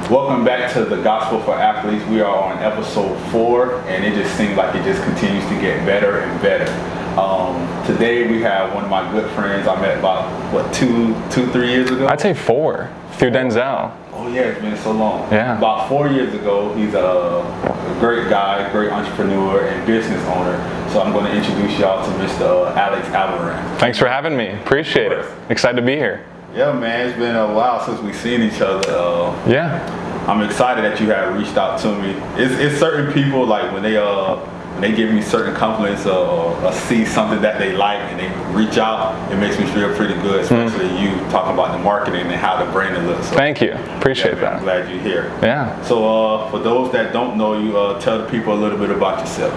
Welcome back to the Gospel for Athletes. We are on episode 4, and it just seems like it just continues to get better and better. Today we have one of my good friends I met about, 3 years ago? I'd say 4, through Denzel. Oh yeah, it's been so long. Yeah. About 4 years ago, he's a great guy, great entrepreneur and business owner. So I'm going to introduce y'all to Mr. Alex Albarran. Thanks for having me. Appreciate it. Excited to be here. Yeah, man, it's been a while since we've seen each other. Yeah. I'm excited that you have reached out to me. It's certain people, like when they give me certain compliments or see something that they like and they reach out, it makes me feel pretty good, especially you talking about the marketing and how the branding looks. So, thank you. Appreciate man, that. I'm glad you're here. Yeah. So for those that don't know you, tell the people a little bit about yourself.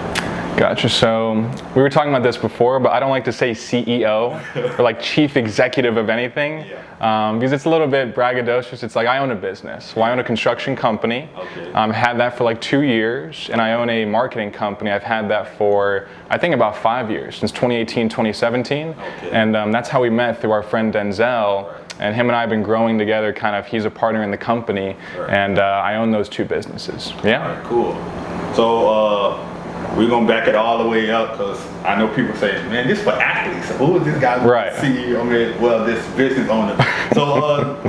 Gotcha. So we were talking about this before, but I don't like to say CEO or like chief executive of anything because it's a little bit braggadocious. It's like I own a business. Well, I own a construction company. Okay. Had that for like 2 years, and I own a marketing company. I've had that for I think about 5 years, since 2018, 2017, Okay. and that's how we met through our friend Denzel. Right. And him and I have been growing together. Kind of, he's a partner in the company, Right. and I own those 2 businesses. Yeah. All right, cool. So we're going to back it all the way up because I know people say, man, this for athletes. So who is this guy? Right. CEO, this business owner. So,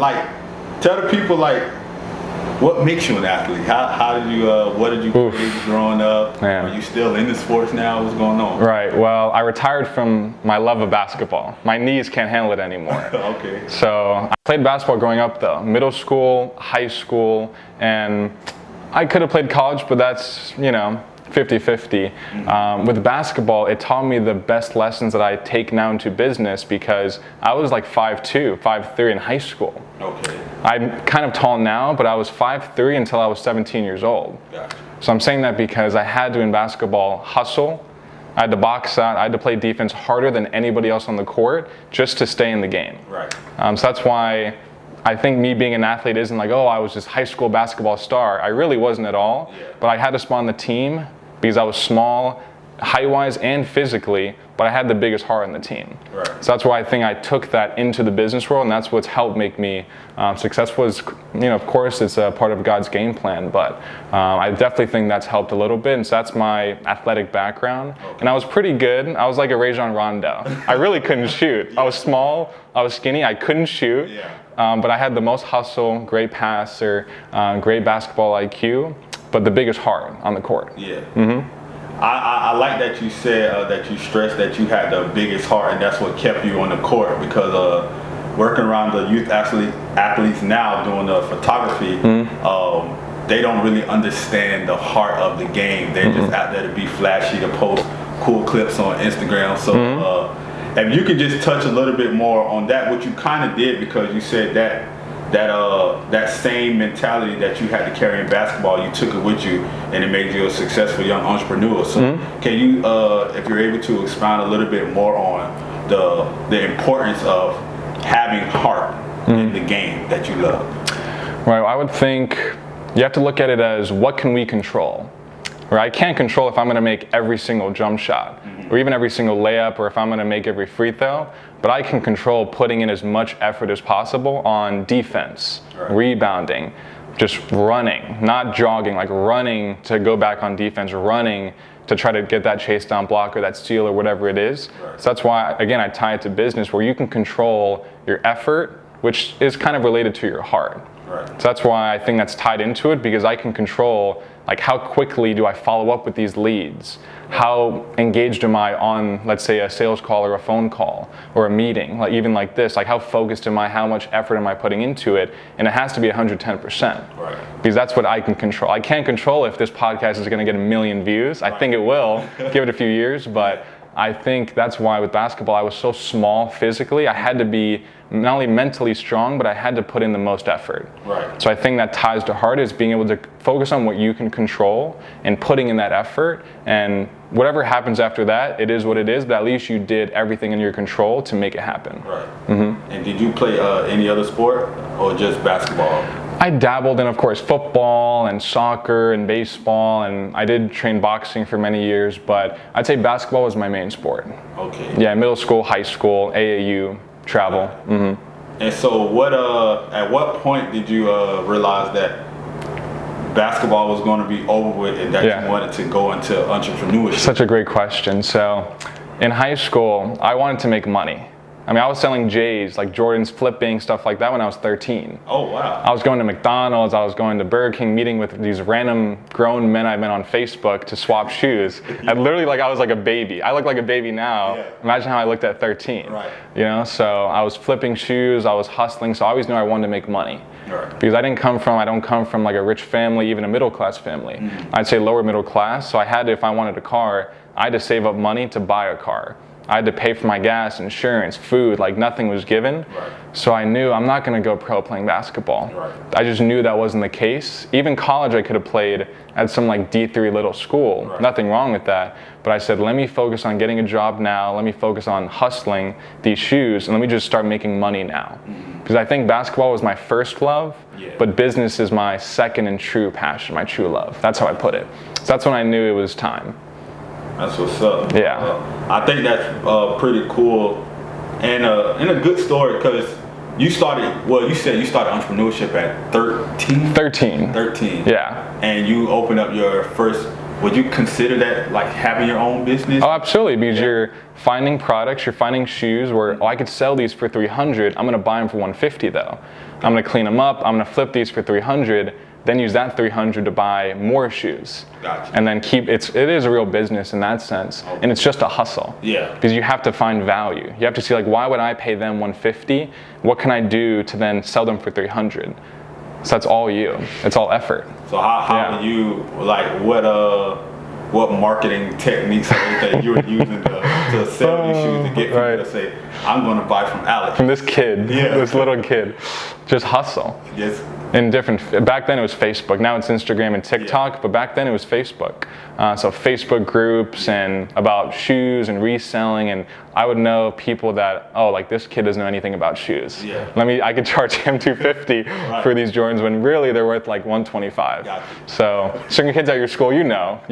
tell the people, what makes you an athlete? How did you, what did you play growing up? Man. Are you still into sports now? What's going on? Right. Well, I retired from my love of basketball. My knees can't handle it anymore. Okay. So I played basketball growing up though, middle school, high school, and I could have played college, but that's, 50-50. With basketball, it taught me the best lessons that I take now into business because I was like 5'2", 5'3" in high school. Okay. I'm kind of tall now, but I was 5'3" until I was 17 years old. Gotcha. So I'm saying that because I had to, in basketball, hustle. I had to box out. I had to play defense harder than anybody else on the court just to stay in the game. Right. So that's why I think me being an athlete isn't like, oh, I was this high school basketball star. I really wasn't at all. Yeah. But I had to spawn the team because I was small, height-wise and physically, but I had the biggest heart on the team. Right. So that's why I think I took that into the business world, and that's what's helped make me successful. Is, of course, it's a part of God's game plan, but I definitely think that's helped a little bit, and so that's my athletic background. Okay. And I was pretty good. I was like a Rajon Rondo. I really couldn't shoot. Yeah. I was small, I was skinny, I couldn't shoot, but I had the most hustle, great passer, great basketball IQ, but the biggest heart on the court. Yeah. Mm-hmm. I like that you said that you stressed that you had the biggest heart, and that's what kept you on the court because working around the youth athletes now doing the photography, they don't really understand the heart of the game. They're just out there to be flashy, to post cool clips on Instagram. So if you could just touch a little bit more on that, what you kind of did, because you said that same mentality that you had to carry in basketball, you took it with you, and it made you a successful young entrepreneur. So can you, if you're able to, expound a little bit more on the importance of having heart in the game that you love? Right. I would think you have to look at it as, what can we control? Right? I can't control if I'm going to make every single jump shot, or even every single layup, or if I'm going to make every free throw, but I can control putting in as much effort as possible on defense, rebounding, just running, not jogging, like running to go back on defense, running to try to get that chase down block or that steal or whatever it is. So that's why, again, I tie it to business, where you can control your effort, which is kind of related to your heart. So that's why I think that's tied into it, because I can control, like, how quickly do I follow up with these leads? How engaged am I on, let's say, a sales call or a phone call or a meeting, like even like this? Like, how focused am I? How much effort am I putting into it? And it has to be 110%, because that's what I can control. I can't control if this podcast is going to get 1 million views. I think it will. Give it a few years, but I think that's why with basketball I was so small physically. I had to be not only mentally strong, but I had to put in the most effort. So I think that ties to heart, is being able to focus on what you can control and putting in that effort, and whatever happens after that, it is what it is, but at least you did everything in your control to make it happen. And did you play any other sport or just basketball? I dabbled in, of course, football and soccer and baseball, and I did train boxing for many years, but I'd say basketball was my main sport. Yeah, middle school, high school, AAU, travel. And so at what point did you realize that basketball was going to be over with and that Yeah. you wanted to go into entrepreneurship? Such a great question. So in high school, I wanted to make money. I mean, I was selling J's, like Jordans, flipping, stuff like that when I was 13. Oh, wow. I was going to McDonald's, I was going to Burger King, meeting with these random grown men I met on Facebook to swap shoes. And literally, like, I was like a baby. I look like a baby now. Yeah. Imagine how I looked at 13. Right. You know, so I was flipping shoes, I was hustling, so I always knew I wanted to make money. Right. Because I don't come from like a rich family, even a middle class family. I'd say lower middle class, so I had to, if I wanted a car, I had to save up money to buy a car. I had to pay for my gas, insurance, food, like nothing was given. Right. So I knew I'm not gonna go pro playing basketball. Right. I just knew that wasn't the case. Even college I could have played at some like D3 little school, Right. nothing wrong with that. But I said, let me focus on getting a job now, let me focus on hustling these shoes, and let me just start making money now. Because I think basketball was my first love, Yeah. but business is my second and true passion, my true love. That's how I put it. So that's when I knew it was time. That's what's up. Yeah. I think that's pretty cool and a good story because you said you started entrepreneurship at 13? 13. 13. Yeah. And you opened up your first, would you consider that like having your own business? Oh, absolutely, because you're finding products, you're finding shoes where, I could sell these for 300, I'm gonna buy them for 150 though. I'm gonna clean them up, I'm gonna flip these for 300, then use that 300 to buy more shoes. Gotcha. And then it is a real business in that sense, and it's just a hustle. Yeah. Because you have to find value. You have to see like, why would I pay them 150? What can I do to then sell them for 300? So that's all you, it's all effort. So how do you, like, what marketing techniques or anything you were using to sell these shoes to get people Right. to say, I'm going to buy from Alex? From this kid, Yeah. this little kid, just hustle. Yes. Back then it was Facebook, now it's Instagram and TikTok, but back then it was Facebook. So Facebook groups and about shoes and reselling, and I would know people that, like this kid doesn't know anything about shoes. Yeah. I could charge him $250 for these Jordans when really they're worth like $125. Gotcha. So certain kids at your school, you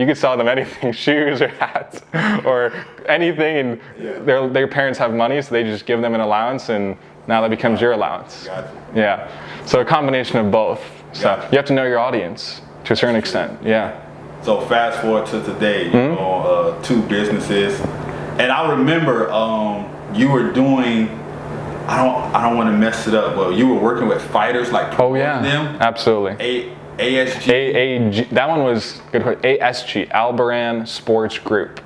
could sell them anything, shoes or hats or anything, and their parents have money, so they just give them an allowance, and now that becomes your allowance. Gotcha. Yeah. So a combination of both. So Gotcha. you have to know your audience to a certain extent. Yeah. So fast forward to today, you know, 2 businesses, and I remember you were doing. I don't want to mess it up, but you were working with fighters like. Oh yeah. Them. Absolutely. ASG. AAG. That one was good. ASG. Albarran Sports Group.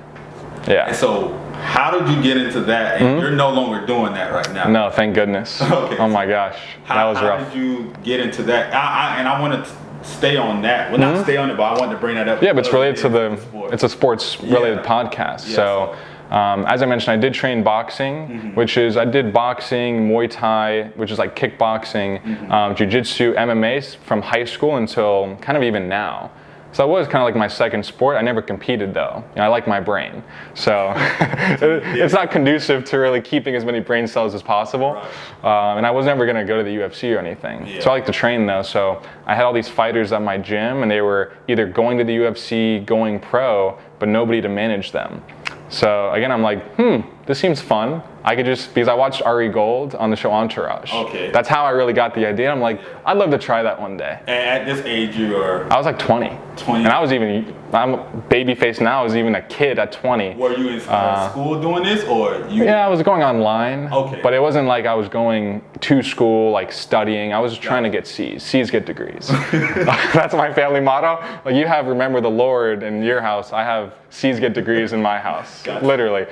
Yeah. And so how did you get into that? And you're no longer doing that right now. No, thank goodness. Okay. Oh my gosh, that was rough. How did you get into that? I want to stay on that. Well, not stay on it, but I wanted to bring that up. Yeah, but it's related to sport. it's a sports related podcast. Yeah, so as I mentioned, I did train boxing, I did boxing, Muay Thai, which is like kickboxing, Jiu-Jitsu, MMA from high school until kind of even now. So it was kind of like my second sport. I never competed though. I like my brain. So it's not conducive to really keeping as many brain cells as possible. Right. And I was never going to go to the UFC or anything. Yeah. So I like to train though. So I had all these fighters at my gym, and they were either going to the UFC, going pro, but nobody to manage them. So again, I'm like, this seems fun. I could because I watched Ari Gold on the show Entourage. Okay. That's how I really got the idea. I'm like, I'd love to try that one day. And at this age, you are. I was like 20. 20. And I'm a baby face now. I was even a kid at 20. Were you in school doing this, or you? Yeah, I was going online. Okay. But it wasn't like I was going to school, like studying. I was just trying to get C's. C's get degrees. That's my family motto. Like you have remember the Lord in your house. I have C's get degrees in my house. Gotcha. Literally.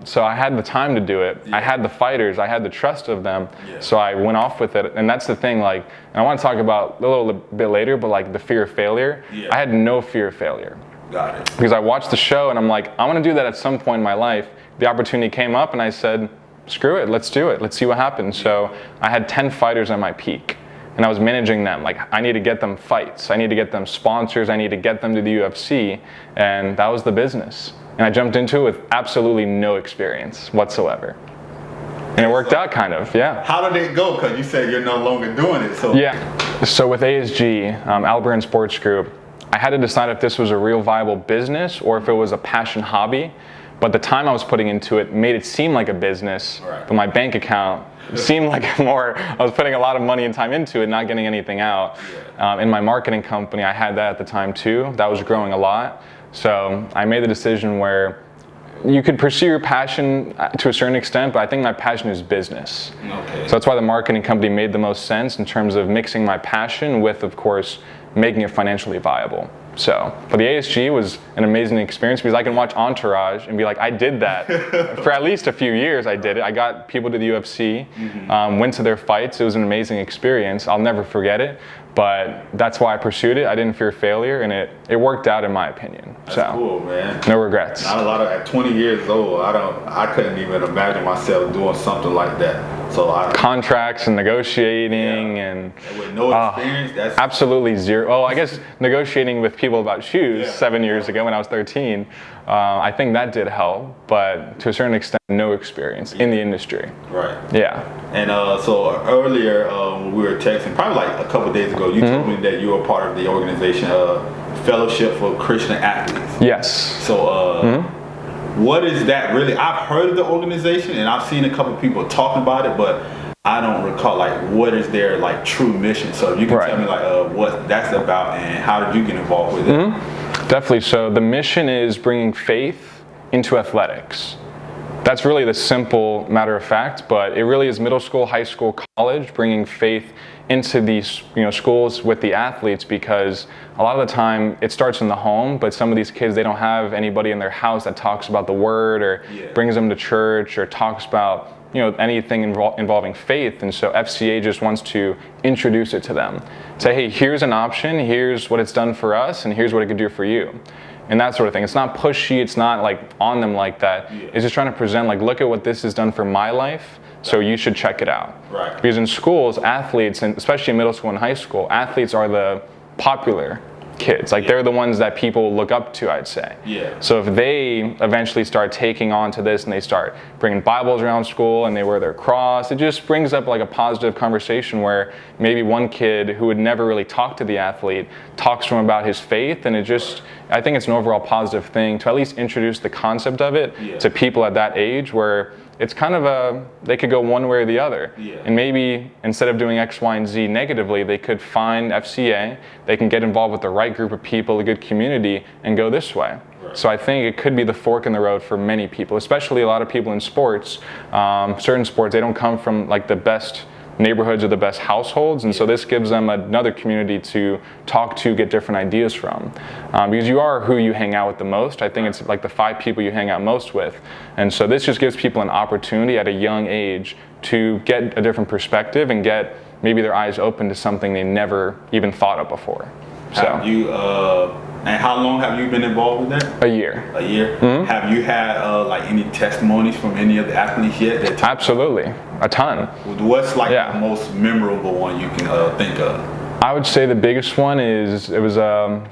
So I had the time to do it. Yeah. I had the fighters. I had the trust of them. Yeah. So I went off with it. And that's the thing. Like, and I want to talk about a little bit later, but like the fear of failure. Yeah. I had no fear of failure. Got it. Because I watched the show and I'm like, I want to do that at some point in my life. The opportunity came up and I said, screw it, let's do it. Let's see what happens. So I had 10 fighters at my peak and I was managing them. Like I need to get them fights. I need to get them sponsors. I need to get them to the UFC. And that was the business. And I jumped into it with absolutely no experience whatsoever. And it worked out kind of, yeah. How did it go? Because you said you're no longer doing it. So Yeah. So with ASG, Albarran Sports Group, I had to decide if this was a real viable business or if it was a passion hobby. but the time I was putting into it made it seem like a business, but my bank account seemed like I was putting a lot of money and time into it, not getting anything out. In my marketing company, I had that at the time too. That was growing a lot. So I made the decision where you could pursue your passion to a certain extent, but I think my passion is business. So that's why the marketing company made the most sense in terms of mixing my passion with, of course, making it financially viable. So, but the ASG was an amazing experience because I can watch Entourage and be like, I did that. For at least a few years I did it. I got people to the UFC, went to their fights. It was an amazing experience. I'll never forget it. But that's why I pursued it. I didn't fear failure, and it worked out in my opinion. That's cool, man. No regrets. Not a lot of, at 20 years old, I couldn't even imagine myself doing something like that. So contracts and negotiating and with no experience, that's absolutely zero. Oh, I guess negotiating with people about shoes 7 years ago when I was 13. I think that did help, but to a certain extent, no experience in the industry. Right. Yeah. And so earlier when we were texting, probably like a couple of days ago, you told me that you were part of the organization Fellowship for Christian Athletes. Yes. So what is that really? I've heard of the organization and I've seen a couple of people talking about it, but I don't recall like what is their like true mission. So if you can tell me like what that's about and how did you get involved with it? Definitely. So the mission is bringing faith into athletics. That's really the simple matter of fact, but it really is middle school, high school, college, bringing faith into these schools with the athletes, because a lot of the time it starts in the home, but some of these kids, they don't have anybody in their house that talks about the word or brings them to church or talks about anything involving faith. And so FCA just wants to introduce it to them. Say, hey, here's an option, here's what it's done for us, and here's what it could do for you. And that sort of thing. It's not pushy, it's not like on them like that. It's just trying to present like, look at what this has done for my life, so you should check it out. Right. Because in schools, athletes, and especially in middle school and high school, athletes are the popular kids. Like they're the ones that people look up to, I'd say. So if they eventually start taking on to this and they start bringing Bibles around school and they wear their cross, it just brings up like a positive conversation where maybe one kid who would never really talk to the athlete talks to him about his faith, and it just, I think it's an overall positive thing to at least introduce the concept of it to people at that age where it's kind of they could go one way or the other. And maybe instead of doing X, Y, and Z negatively, they could find FCA, they can get involved with the right group of people, a good community, and go this way. So I think it could be the fork in the road for many people, especially a lot of people in sports. Certain sports, they don't come from like the best neighborhoods or the best households, and so this gives them another community to talk to, get different ideas from, because you are who you hang out with the most. I think it's like the 5 people you hang out most with, and so this just gives people an opportunity at a young age to get a different perspective and get maybe their eyes open to something they never even thought of before. So have you and how long have you been involved with that? A year. A year. Have you had like any testimonies from any of the athletes yet? Absolutely, a ton. What's like the most memorable one you can think of? I would say the biggest one is, it was a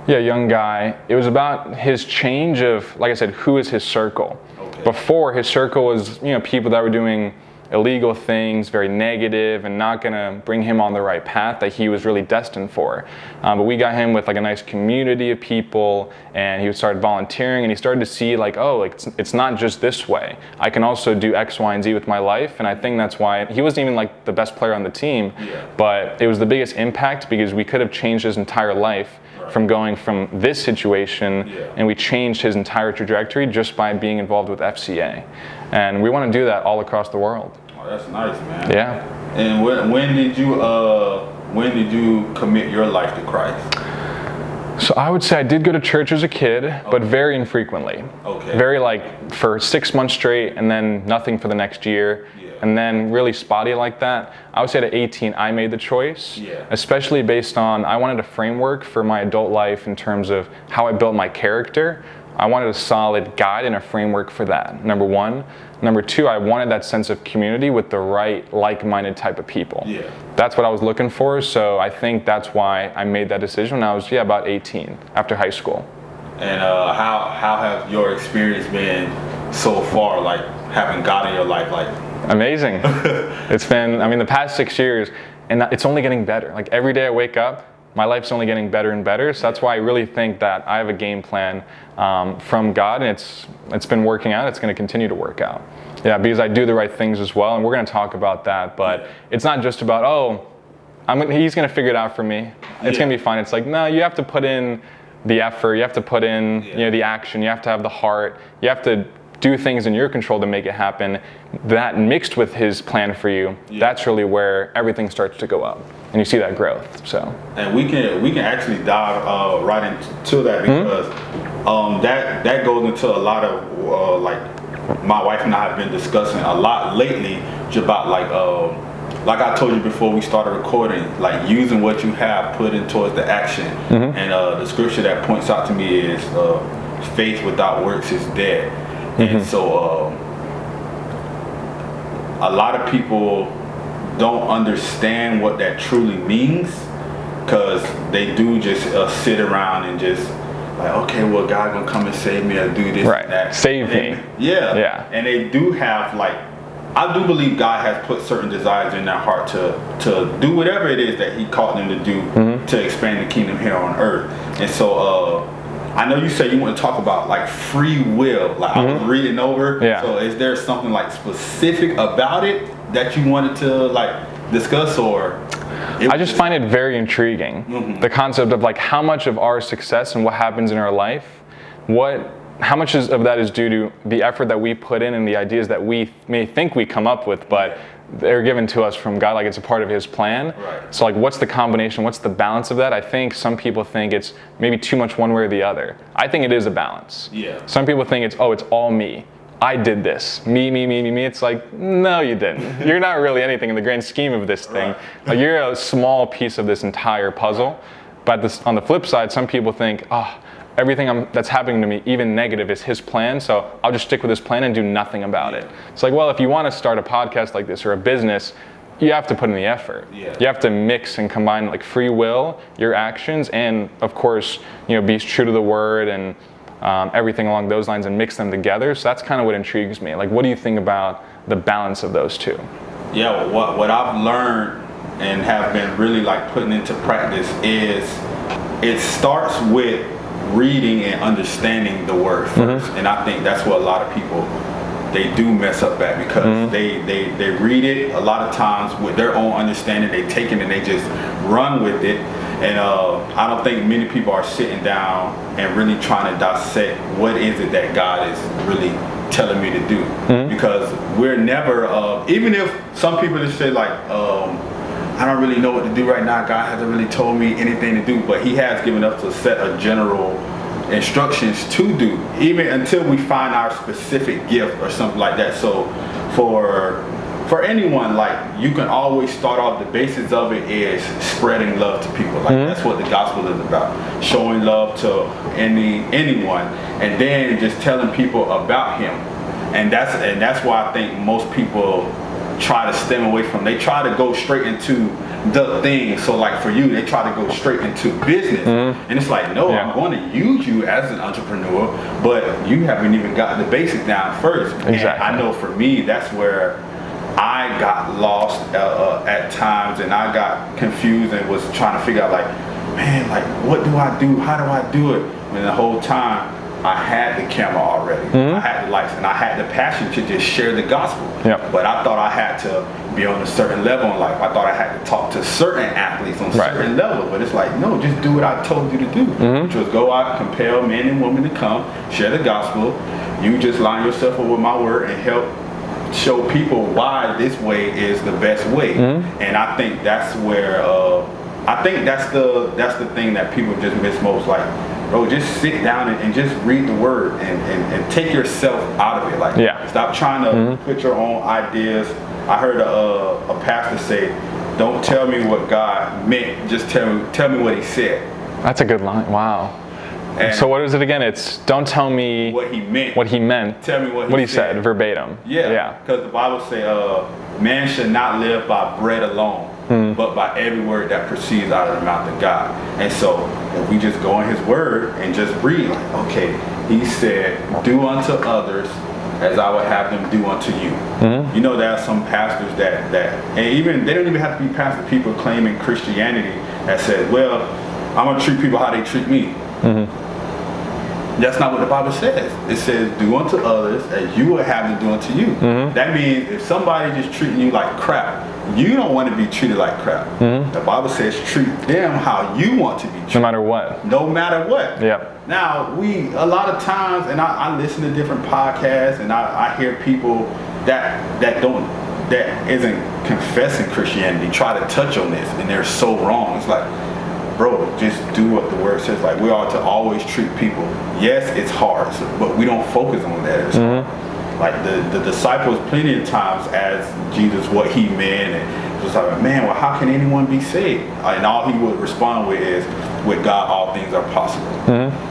young guy. It was about his change of, like I said, who is his circle. Before, his circle was people that were doing illegal things, very negative, and not gonna bring him on the right path that he was really destined for. But we got him with like a nice community of people, and he started volunteering, and he started to see like, oh, like it's not just this way. I can also do X, Y, and Z with my life, and I think that's why he wasn't even like the best player on the team, but it was the biggest impact because we could have changed his entire life from going from this situation, and we changed his entire trajectory just by being involved with FCA. And we want to do that all across the world. Oh, that's nice, man. Yeah. And when did you commit your life to Christ? So I would say I did go to church as a kid, but very infrequently. Very like for 6 months straight, and then nothing for the next year. And then really spotty like that. I would say at 18, I made the choice, especially based on, I wanted a framework for my adult life in terms of how I built my character. I wanted a solid guide and a framework for that, number one. Number two, I wanted that sense of community with the right, like-minded type of people. That's what I was looking for, so I think that's why I made that decision when I was, about 18, after high school. And how has your experience been so far, like having God in your life? Like, amazing. It's been, the past 6 years, and it's only getting better. Like every day I wake up, my life's only getting better and better. So that's why I really think that I have a game plan from God, and it's been working out. It's going to continue to work out. Yeah, because I do the right things as well, and we're going to talk about that. But it's not just about, he's going to figure it out for me. It's going to be fine. It's like, no, you have to put in the effort. You have to put in the action. You have to have the heart. You have to do things in your control to make it happen. That mixed with his plan for you, that's really where everything starts to go up, and you see that growth. So, and we can actually dive right into that, because that goes into a lot of like my wife and I have been discussing a lot lately about like I told you before we started recording, like using what you have, put in towards the action. And the scripture that points out to me is faith without works is dead. And so a lot of people don't understand what that truly means, because they do just sit around and just like, okay, well, God gonna come and save me or do this and that. Save me. Yeah. And they do have, like, I do believe God has put certain desires in their heart to do whatever it is that he called them to do to expand the kingdom here on earth. And so I know you said you want to talk about like free will. Like I was reading over. So is there something like specific about it that you wanted to like discuss, or? I just find it very intriguing. The concept of like how much of our success and what happens in our life, how much of that is due to the effort that we put in and the ideas that we may think we come up with, but they're given to us from God, like it's a part of his plan. So like what's the combination, what's the balance of that? I think some people think it's maybe too much one way or the other. I think it is a balance. Some people think it's all me. I did this. Me. It's like, no, you didn't. You're not really anything in the grand scheme of this thing. Like you're a small piece of this entire puzzle. But on the flip side, some people think, everything that's happening to me, even negative, is his plan, so I'll just stick with his plan and do nothing about it. It's like, well, if you want to start a podcast like this or a business, you have to put in the effort. You have to mix and combine like free will, your actions, and of course, be true to the word and everything along those lines, and mix them together. So that's kind of what intrigues me. Like, what do you think about the balance of those two? Yeah, what I've learned and have been really like putting into practice is it starts with reading and understanding the word first. And I think that's what a lot of people, they do mess up at, because they read it a lot of times with their own understanding. They take it and they just run with it. And I don't think many people are sitting down and really trying to dissect what is it that God is really telling me to do. Because we're never, even if some people just say like, I don't really know what to do right now, God hasn't really told me anything to do, but he has given us a set of general instructions to do, even until we find our specific gift or something like that. So for anyone, like, you can always start off, the basis of it is spreading love to people. Like that's what the gospel is about, showing love to anyone, and then just telling people about him. And that's why I think most people try to stem away from. They try to go straight into the thing. So like for you, they try to go straight into business, and it's like, no, I'm going to use you as an entrepreneur, but you haven't even got the basics down first. And I know for me, that's where I got lost at times, and I got confused and was trying to figure out like, man, like what do I do? How do I do it? And the whole time I had the camera already, I had the lights, and I had the passion to just share the gospel. But I thought I had to be on a certain level in life. I thought I had to talk to certain athletes on certain levels. But it's like, no, just do what I told you to do, which was go out, compel men and women to come, share the gospel. You just line yourself up with my word and help show people why this way is the best way. And I think that's where that's the thing that people just miss most. Like, bro, just sit down and just read the word and take yourself out of it. Like, stop trying to put your own ideas. I heard a pastor say, don't tell me what God meant, just tell me what he said. That's a good line. Wow. And so what is it again? It's don't tell me what he meant. Tell me what he said verbatim. Because the Bible say, man should not live by bread alone, but by every word that proceeds out of the mouth of God. And so if we just go in his word and just read, like, okay, he said, do unto others as I would have them do unto you. You know, there are some pastors that and even they don't even have to be pastors, people claiming Christianity that said, well, I'm gonna treat people how they treat me. That's not what the Bible says. It says, do unto others as you would have them do unto you. That means if somebody just treating you like crap, you don't want to be treated like crap. The Bible says treat them how you want to be treated. No matter what. No matter what. Yeah. Now, a lot of times, and I listen to different podcasts, and I hear people that isn't confessing Christianity try to touch on this, and they're so wrong. It's like, bro, just do what the word says. Like, we ought to always treat people. Yes, it's hard, but we don't focus on that. Like the disciples, plenty of times asked Jesus what he meant, and it was like, man, well, how can anyone be saved? And all he would respond with is, with God, all things are possible.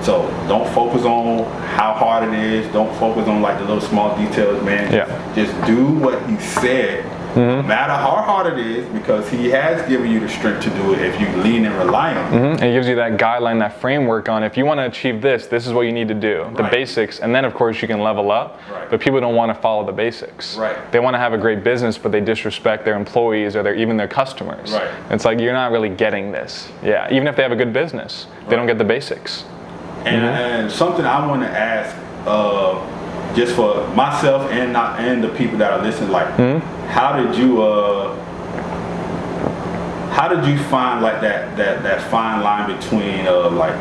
So don't focus on how hard it is. Don't focus on like the little small details, man. Just do what he said. No matter how hard it is, because he has given you the strength to do it if you lean and rely on him. And he gives you that guideline, that framework on if you want to achieve this, this is what you need to do, the basics, and then of course you can level up. But people don't want to follow the basics. They want to have a great business, but they disrespect their employees or even their customers. It's like, you're not really getting this. Even if they have a good business, they don't get the basics. And something I want to ask, just for myself and the people that are listening, like, how did you find like that fine line between like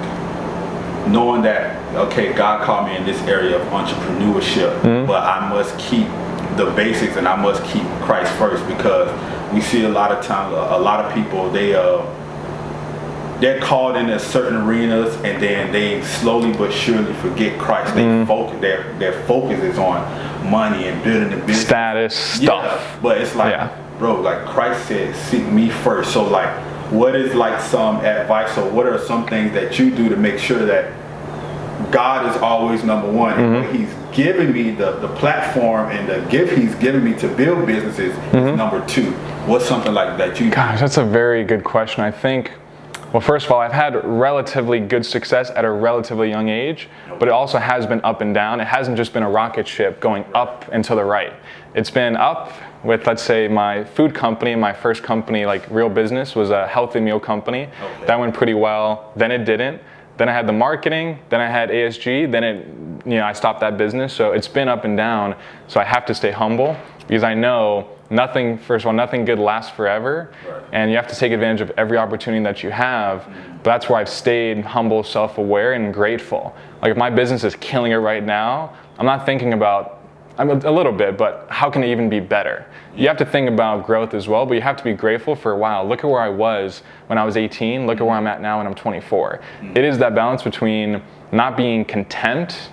knowing that, okay, God called me in this area of entrepreneurship, but I must keep the basics and I must keep Christ first? Because we see a lot of times a lot of people, they're called into certain arenas, and then they slowly but surely forget Christ. They focus, their focus is on money and building the business, status, stuff. But it's like, bro, like Christ said, seek me first. So like, what is like some advice, or what are some things that you do to make sure that God is always number one, and what he's given me, the platform and the gift he's given me to build businesses is number two? What's something like that you do? Gosh, that's a very good question. I think, well, first of all, I've had relatively good success at a relatively young age, but it also has been up and down. It hasn't just been a rocket ship going up and to the right. It's been up with, let's say, my food company. My first company, like real business, was a healthy meal company. That went pretty well. Then it didn't. Then I had the marketing. Then I had ASG. Then I stopped that business. So it's been up and down. So I have to stay humble, because I know nothing good lasts forever, and you have to take advantage of every opportunity that you have. But that's where I've stayed humble, self-aware, and grateful. Like, if my business is killing it right now, I'm not thinking about, a little bit, but how can it even be better? You have to think about growth as well, but you have to be grateful for, wow, look at where I was when I was 18, look at where I'm at now when I'm 24. It is that balance between not being content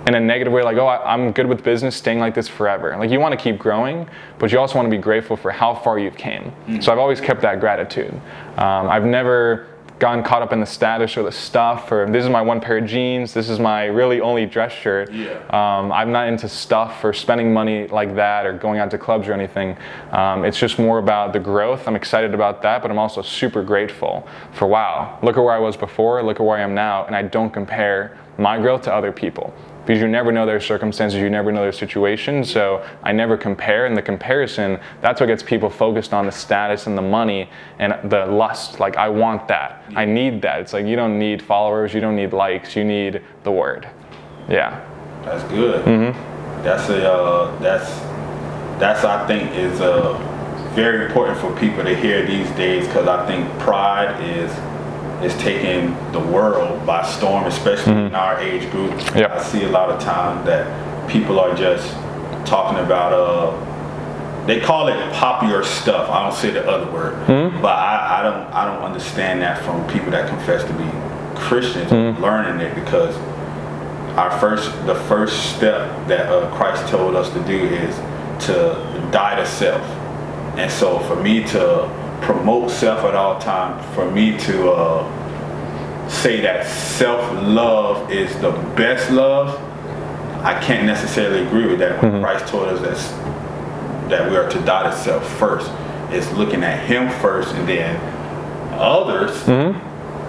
in a negative way, like, oh, I'm good with business, staying like this forever. Like, you want to keep growing, but you also want to be grateful for how far you've came. So I've always kept that gratitude. I've never gotten caught up in the status or the stuff, or this is my one pair of jeans, this is my really only dress shirt. I'm not into stuff or spending money like that or going out to clubs or anything. It's just more about the growth. I'm excited about that, but I'm also super grateful for, wow, look at where I was before, look at where I am now, and I don't compare my growth to other people. Because you never know their circumstances, you never know their situations, so I never compare. And the comparison, that's what gets people focused on the status and the money and the lust. Like, I want that, I need that. It's like, you don't need followers, you don't need likes, you need the word. That's good. That's I think is very important for people to hear these days, because I think pride is taking the world by storm, especially in our age group. I see a lot of times that people are just talking about, they call it popular stuff. I don't say the other word, but I don't understand that from people that confess to be Christians, learning it, because the first step that Christ told us to do is to die to self. And so for me to promote self at all times, for me to say that self-love is the best love, I can't necessarily agree with that. When Christ told us that we are to die to self first, it's looking at him first, and then others,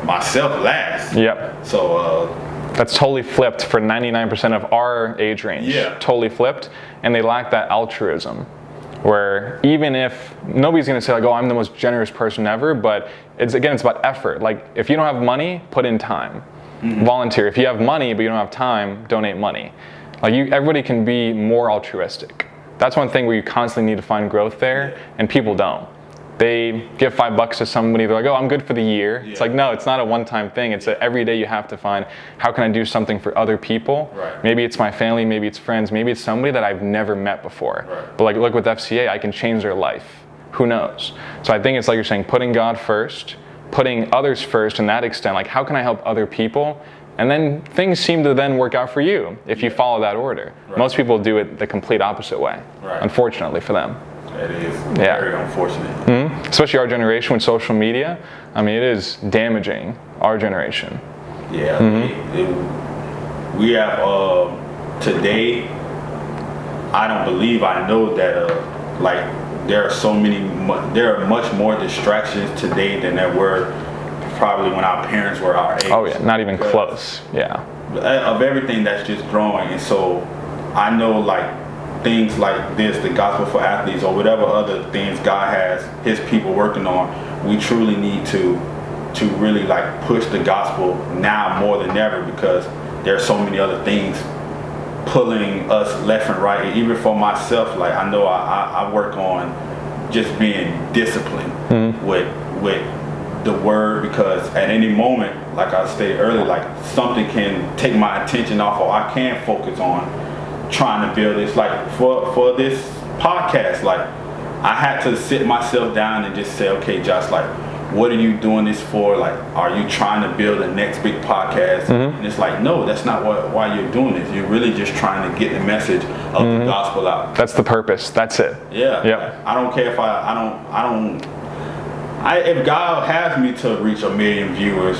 myself last. So that's totally flipped for 99% of our age range. Totally flipped, and they lack that altruism. where even if nobody's going to say like, oh, I'm the most generous person ever, but it's about effort. Like if you don't have money, put in time. Volunteer. If you have money but you don't have time, donate money. Like everybody can be more altruistic. That's one thing where you constantly need to find growth there, and people don't. They give $5 to somebody, they're like, oh, I'm good for the year. It's like, no, it's not a one-time thing. It's every day you have to find, how can I do something for other people? Right. Maybe it's my family, maybe it's friends, maybe it's somebody that I've never met before. Right. But like, look with FCA, I can change their life. Who knows? So I think it's like you're saying, putting God first, putting others first in that extent, like how can I help other people? And then things seem to then work out for you if you follow that order. Right. Most people do it the complete opposite way, unfortunately for them. It is very unfortunate. Especially our generation with social media. I mean, it is damaging our generation. Yeah, we have today. I don't believe I know that like there are much more distractions today than there were probably when our parents were our age. Oh yeah, not even close. Yeah. Of everything that's just growing, and so I know like things like this, the gospel for athletes, or whatever other things God has His people working on. We truly need to really like push the gospel now more than ever, because there are so many other things pulling us left and right. Even for myself, like I know I work on just being disciplined with the word, because at any moment, like I stated earlier, like something can take my attention off, or I can focus on trying to build this. Like for this podcast, like I had to sit myself down and just say, okay, Josh, like what are you doing this for? Like, are you trying to build the next big podcast? And it's like, no, that's not why you're doing this. You're really just trying to get the message of the gospel out. That's the purpose. That's it. Yeah. Yep. I don't care if if God has me to reach 1 million viewers,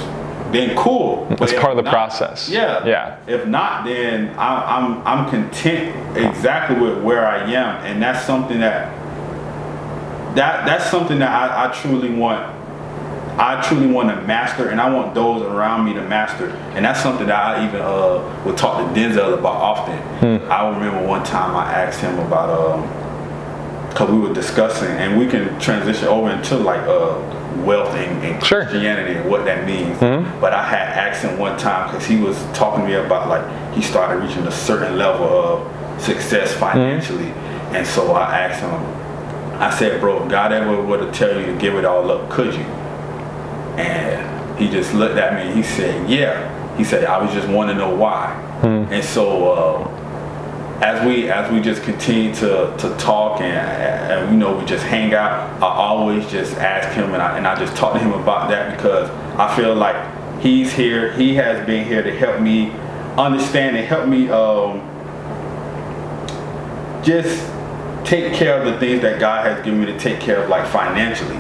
then cool. It's part of the process. Yeah. Yeah. If not, then I'm content exactly with where I am, and that's something that's something that I truly want. I truly want to master, and I want those around me to master, and that's something that I even would talk to Denzel about often. I remember one time I asked him about because we were discussing, and we can transition over into like wealth and Christianity and what that means. But I had asked him one time, because he was talking to me about like he started reaching a certain level of success financially, and so I asked him, I said, bro, if God ever were to tell you to give it all up, could you? And he just looked at me and he said, yeah. He said, I was just wanting to know why. And so as we just continue to talk and you know, we just hang out, I always just ask him, and I just talk to him about that, because I feel like he has been here to help me understand and help me just take care of the things that God has given me to take care of, like financially.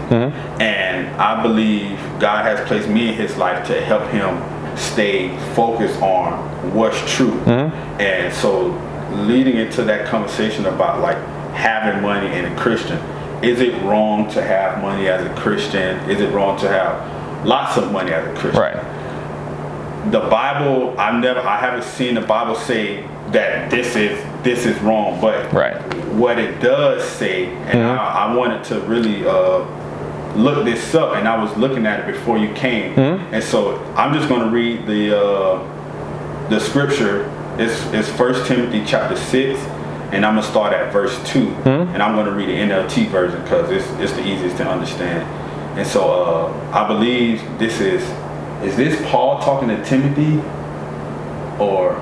And I believe God has placed me in his life to help him stay focused on what's true. And so leading into that conversation about like having money and a Christian, is it wrong to have money as a Christian? Is it wrong to have lots of money as a Christian? Right. The Bible, I haven't seen the Bible say that this is wrong, but what it does say, and I wanted to really look this up, and I was looking at it before you came, and so I'm just going to read the scripture. It's 1 Timothy chapter 6, and I'm going to start at verse 2, and I'm going to read the NLT version because it's the easiest to understand. And so I believe this is this Paul talking to Timothy, or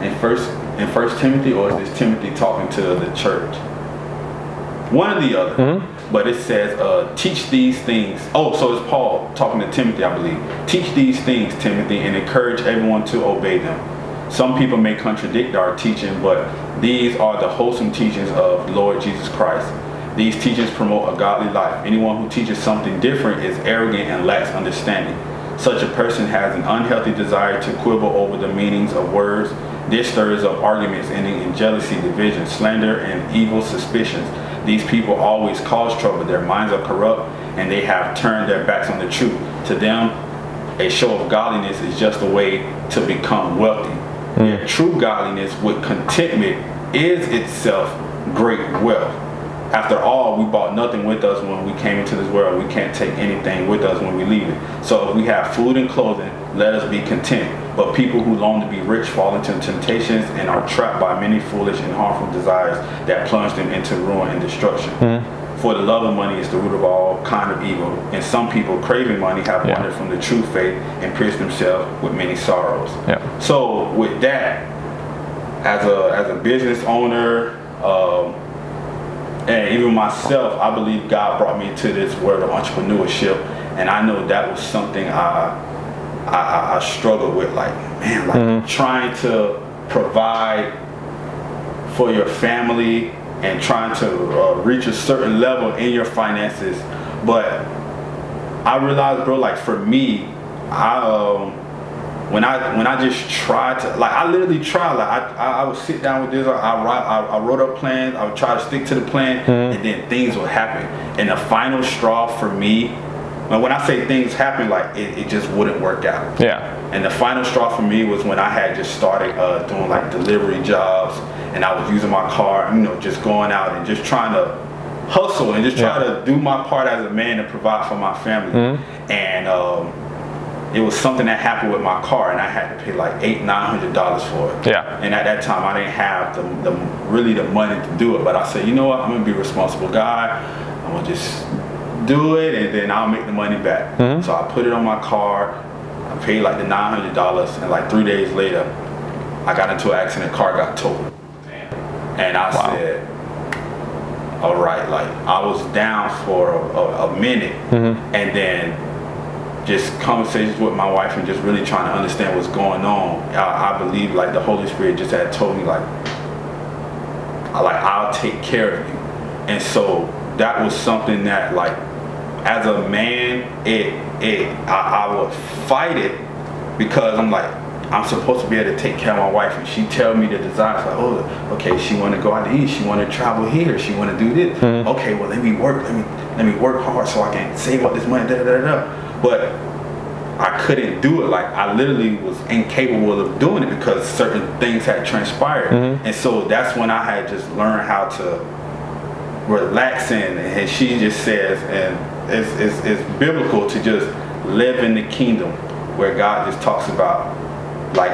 in first Timothy, or is this Timothy talking to the church? One or the other. But it says, teach these things. Oh, so it's Paul talking to Timothy, I believe. Teach these things, Timothy, and encourage everyone to obey them. Some people may contradict our teaching, but these are the wholesome teachings of Lord Jesus Christ. These teachings promote a godly life. Anyone who teaches something different is arrogant and lacks understanding. Such a person has an unhealthy desire to quibble over the meanings of words. This stirs up arguments ending in jealousy, division, slander, and evil suspicions. These people always cause trouble. Their minds are corrupt, and they have turned their backs on the truth. To them, a show of godliness is just a way to become wealthy. Yet true godliness with contentment is itself great wealth. after all, we brought nothing with us when we came into this world. We can't take anything with us when we leave it. So if we have food and clothing, let us be content. But people who long to be rich fall into temptations and are trapped by many foolish and harmful desires that plunge them into ruin and destruction. For the love of money is the root of all kind of evil, and some people craving money have wandered from the true faith and pierced themselves with many sorrows. So with that, as a business owner, and even myself, I believe God brought me into this world of entrepreneurship, and I know that was something I struggled with, like, man, like trying to provide for your family and trying to reach a certain level in your finances. But I realized, bro, like for me, when I just tried to, like, I literally tried, like I would sit down with this, I wrote up plans, I would try to stick to the plan, and then things would happen. And the final straw for me, when I say things happen, like it just wouldn't work out. And the final straw for me was when I had just started doing like delivery jobs, and I was using my car, you know, just going out and just trying to hustle and just try to do my part as a man to provide for my family. And it was something that happened with my car, and I had to pay like $800-900 for it. And at that time, I didn't have really the money to do it. But I said, you know what? I'm gonna be a responsible guy. I'm gonna just do it, and then I'll make the money back. So I put it on my car. I paid like the $900, and like 3 days later, I got into an accident. Car got towed, and I said, all right, like I was down for a minute, and then just conversations with my wife and just really trying to understand what's going on. I believe like the Holy Spirit just had told me like I'll take care of you. And so that was something that, like, as a man, I would fight it, because I'm like, I'm supposed to be able to take care of my wife, and she tell me the desires, like, oh, okay, she want to go out to eat, she want to travel here, she want to do this. Okay, well, let me work hard so I can save up this money, But I couldn't do it. Like, I literally was incapable of doing it because certain things had transpired. And so that's when I had just learned how to relax in. And she just says, and it's biblical to just live in the kingdom, where God just talks about, like,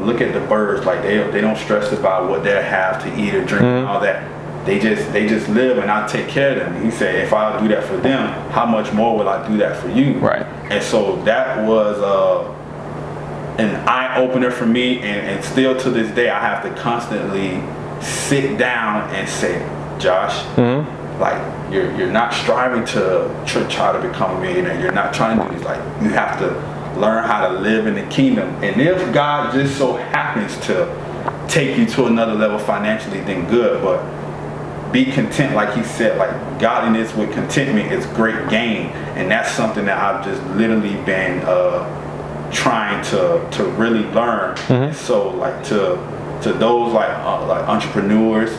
look at the birds, like they don't stress about what they have to eat or drink and all that. They just live, and I take care of them. He said, if I do that for them, how much more will I do that for you? And so that was an eye opener for me, and still to this day I have to constantly sit down and say, Josh, like you're not striving to try to become a millionaire. You're not trying to do this. Like, you have to learn how to live in the kingdom. And if God just so happens to take you to another level financially, then good. But be content, like he said, like godliness with contentment is great gain. And that's something that I've just literally been trying to really learn. And so, like, to those like entrepreneurs,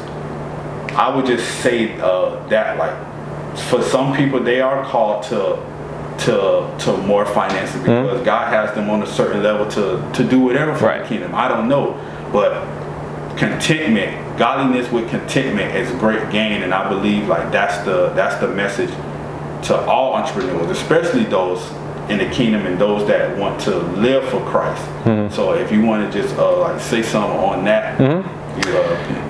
I would just say that, like, for some people, they are called to more finances, because God has them on a certain level to do whatever for the kingdom. I don't know, but contentment, godliness with contentment is great gain. And I believe, like, that's the message to all entrepreneurs, especially those in the kingdom and those that want to live for Christ. So if you want to just like say something on that.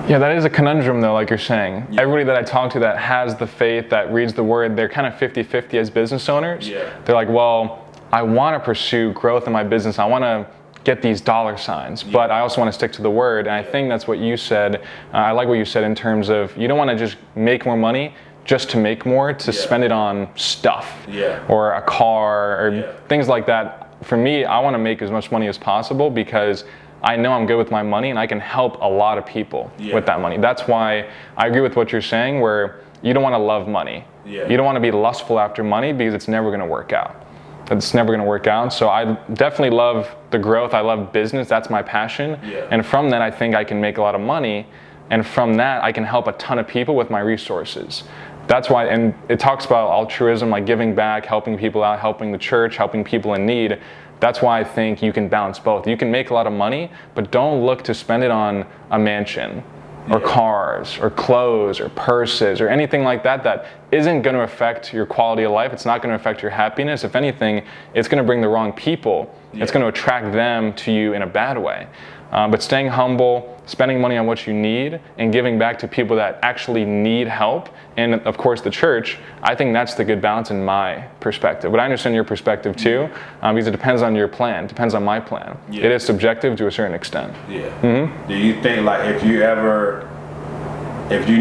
Yeah, that is a conundrum though, like you're saying. Everybody that I talk to that has the faith, that reads the word, they're kind of 50-50 as business owners. They're like, well, I want to pursue growth in my business. I want to get these dollar signs, but I also want to stick to the word. And I think that's what you said. I like what you said in terms of, you don't want to just make more money just to make more, to spend it on stuff or a car or things like that. For me, I want to make as much money as possible, because I know I'm good with my money and I can help a lot of people with that money. That's why I agree with what you're saying, where you don't want to love money. You don't want to be lustful after money, because it's never going to work out. It's never going to work out. So I definitely love the growth. I love business. That's my passion. And from that, I think I can make a lot of money. And from that, I can help a ton of people with my resources. That's why, and it talks about altruism, like giving back, helping people out, helping the church, helping people in need. That's why I think you can balance both. You can make a lot of money, but don't look to spend it on a mansion or cars or clothes or purses or anything like that that isn't going to affect your quality of life. It's not going to affect your happiness. If anything, it's going to bring the wrong people. It's going to attract them to you in a bad way. But staying humble, spending money on what you need, and giving back to people that actually need help, and of course the church, I think that's the good balance in my perspective. But I understand your perspective too, because it depends on your plan, depends on my plan. It is subjective to a certain extent. Do you think like if you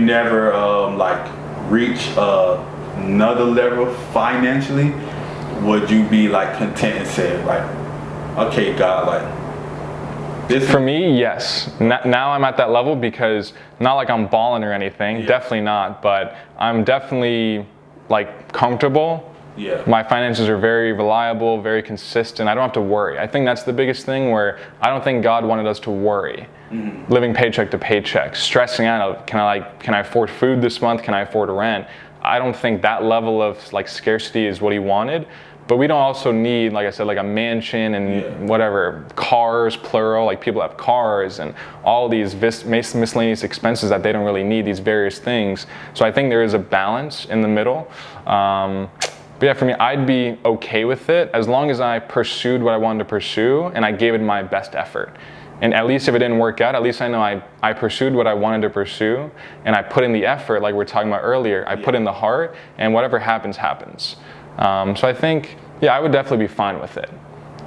never like reach another level financially, would you be like content and say like, okay, God, like, for me, yes. Now I'm at that level because not like I'm balling or anything, definitely not, but I'm definitely like comfortable. My finances are very reliable, very consistent. I don't have to worry. I think that's the biggest thing where I don't think God wanted us to worry. Living paycheck to paycheck, stressing out, can I afford food this month? Can I afford rent? I don't think that level of like scarcity is what he wanted. But we don't also need, like I said, like a mansion and whatever, cars, plural, like people have cars and all these miscellaneous expenses that they don't really need, these various things. So I think there is a balance in the middle. But yeah, for me, I'd be okay with it as long as I pursued what I wanted to pursue and I gave it my best effort. And at least if it didn't work out, at least I know I pursued what I wanted to pursue and I put in the effort like we were talking about earlier. I put in the heart and whatever happens, happens. So I think, I would definitely be fine with it.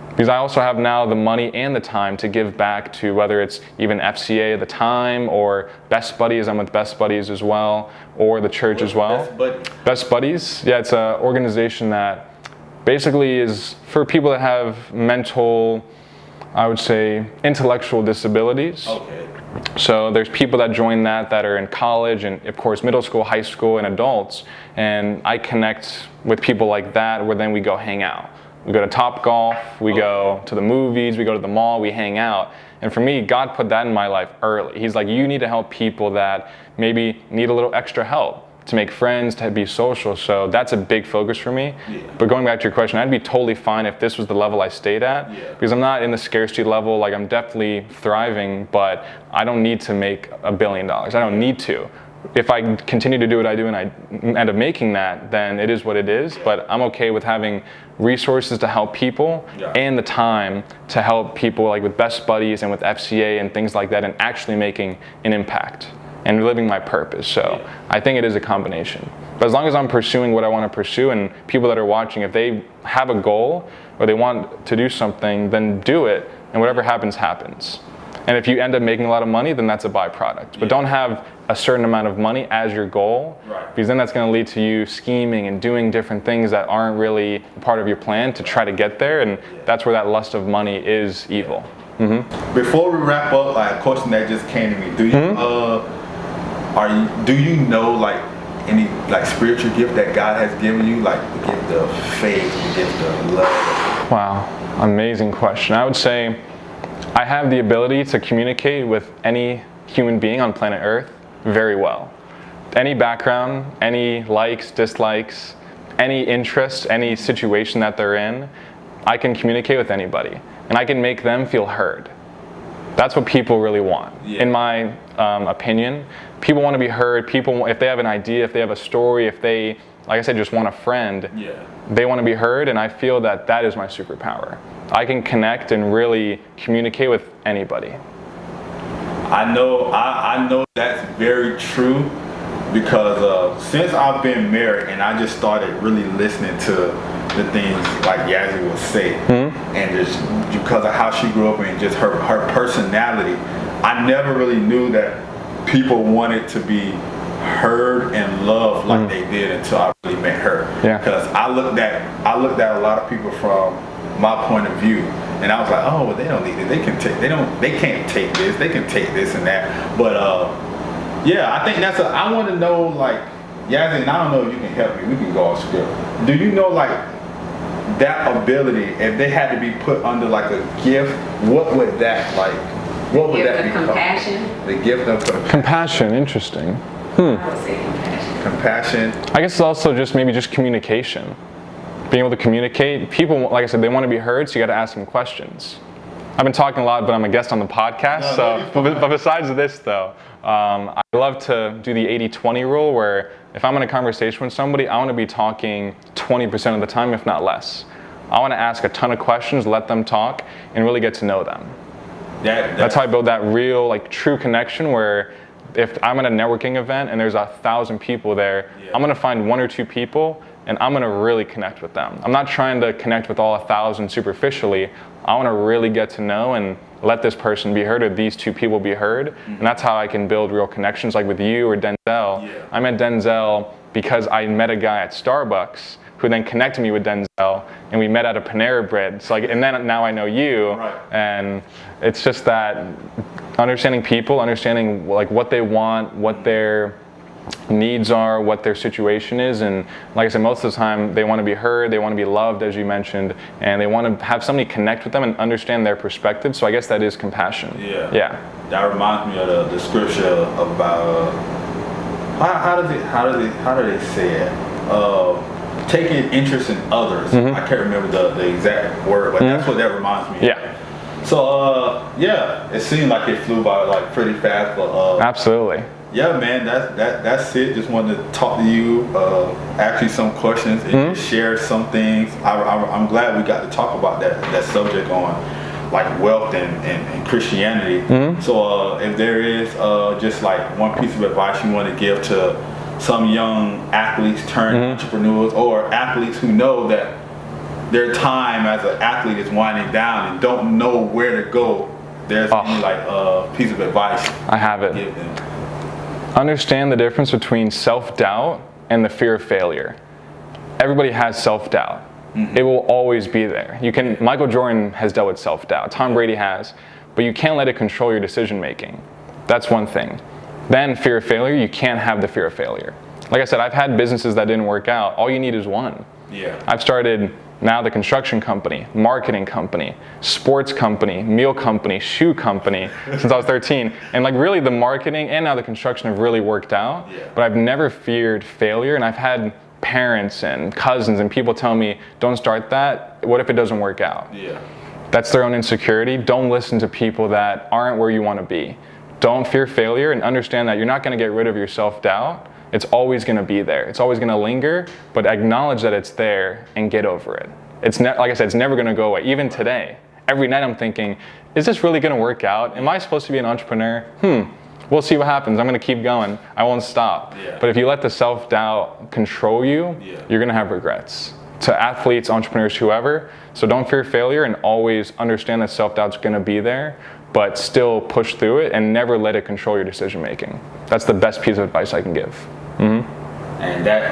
Because I also have now the money and the time to give back to whether it's even FCA at the time or Best Buddies, I'm with Best Buddies as well, or the church as well. Best Buddies, it's an organization that basically is for people that have mental, I would say, intellectual disabilities. So there's people that join that are in college and of course middle school, high school, and adults. And I connect with people like that where then we go hang out. We go to Topgolf, we go to the movies, we go to the mall, we hang out. And for me, God put that in my life early. He's like, you need to help people that maybe need a little extra help to make friends, to be social. So that's a big focus for me. But going back to your question, I'd be totally fine if this was the level I stayed at, because I'm not in the scarcity level. Like I'm definitely thriving, but I don't need to make $1 billion. I don't need to. If I continue to do what I do and I end up making that, then it is what it is. But I'm okay with having resources to help people and the time to help people like with Best Buddies and with FCA and things like that and actually making an impact and living my purpose. So I think it is a combination. But as long as I'm pursuing what I want to pursue and people that are watching, if they have a goal or they want to do something, then do it and whatever happens, happens. And if you end up making a lot of money, then that's a byproduct. But don't have a certain amount of money as your goal, because then that's going to lead to you scheming and doing different things that aren't really part of your plan to try to get there. And that's where that lust of money is evil. Before we wrap up, like a question that just came to me. Do you know like any like spiritual gift that God has given you, like the gift of faith, the gift of love? Wow, amazing question. I would say I have the ability to communicate with any human being on planet Earth very well. Any background, any likes, dislikes, any interest, any situation that they're in, I can communicate with anybody and I can make them feel heard. That's what people really want. In my opinion, people want to be heard. People, if they have an idea, if they have a story, if they, like I said, just want a friend, they want to be heard, and I feel that that is my superpower. I can connect and really communicate with anybody. I know that's very true because since I've been married and I just started really listening to the things like Yazzie would say, and just because of how she grew up and just her personality, I never really knew that people wanted to be heard and loved like they did until I really met her. Because I looked at a lot of people from my point of view, and I was like, oh, well, they don't need it. They can't take this. They can take this and that. But I think I want to know, like, Yazzie, and I don't know if you can help me. We can go off script. Do you know, like, that ability, if they had to be put under like a gift, what would that like? What would that be? Compassion. The gift of compassion. Interesting. I would say compassion. Compassion. I guess it's also just maybe communication. Being able to communicate. People, like I said, they want to be heard, so you got to ask them questions. I've been talking a lot, but I'm a guest on the podcast. But besides this, though, I love to do the 80-20 rule, where if I'm in a conversation with somebody, I want to be talking 20% of the time, if not less. I want to ask a ton of questions, let them talk, and really get to know them. That's how I build that real, like, true connection, where if I'm at a networking event and there's 1,000 people there, I'm going to find 1 or 2 people and I'm going to really connect with them. I'm not trying to connect with all 1,000 superficially. I want to really get to know and let this person be heard, or these 2 people be heard. And that's how I can build real connections, like with you or Denzel. I met Denzel because I met a guy at Starbucks who then connected me with Denzel, and we met at a Panera Bread. So and then now I know you, and it's just that understanding people, understanding like what they want, what their needs are, what their situation is, and like I said, most of the time they want to be heard, they want to be loved, as you mentioned, and they want to have somebody connect with them and understand their perspective. So I guess that is compassion. Yeah. That reminds me of the scripture about how do they say it? Taking interest in others. I can't remember the exact word, but that's what that reminds me of. So it seemed like it flew by like pretty fast, but absolutely. Yeah, man, that's it. Just wanted to talk to you, ask you some questions, and share some things. I'm glad we got to talk about that subject on like wealth and Christianity. So if there is just like one piece of advice you want to give to some young athletes turned entrepreneurs, or athletes who know that their time as an athlete is winding down and don't know where to go, there's any like a piece of advice I have it. Give them. Understand the difference between self-doubt and the fear of failure. Everybody has self-doubt. It will always be there. Michael Jordan has dealt with self-doubt. Tom Brady has, but you can't let it control your decision making. That's one thing. Then fear of failure, you can't have the fear of failure. Like I said, I've had businesses that didn't work out. All you need is one. I've started now the construction company, marketing company, sports company, meal company, shoe company since I was 13. And like really the marketing and now the construction have really worked out. But I've never feared failure, and I've had parents and cousins and people tell me, don't start that. What if it doesn't work out? That's their own insecurity. Don't listen to people that aren't where you want to be. Don't fear failure, and understand that you're not going to get rid of your self-doubt. It's always going to be there. It's always going to linger, but acknowledge that it's there and get over it. Like I said, it's never going to go away. Even today, every night I'm thinking, is this really going to work out? Am I supposed to be an entrepreneur? We'll see what happens. I'm going to keep going. I won't stop. But if you let the self-doubt control you, you're going to have regrets. To athletes, entrepreneurs, whoever. So don't fear failure, and always understand that self-doubt's going to be there, but still push through it and never let it control your decision making. That's the best piece of advice I can give. And that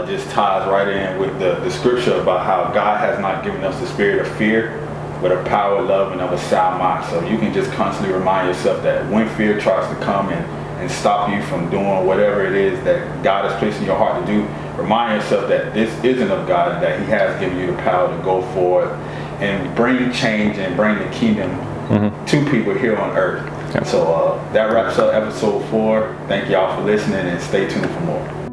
just ties right in with the scripture about how God has not given us the spirit of fear, but a power, love, and of a sound mind. So you can just constantly remind yourself that when fear tries to come and stop you from doing whatever it is that God has placed in your heart to do, remind yourself that this isn't of God, and that He has given you the power to go forth and bring change and bring the kingdom to people here on earth. So that wraps up episode 4. Thank y'all for listening, and stay tuned for more.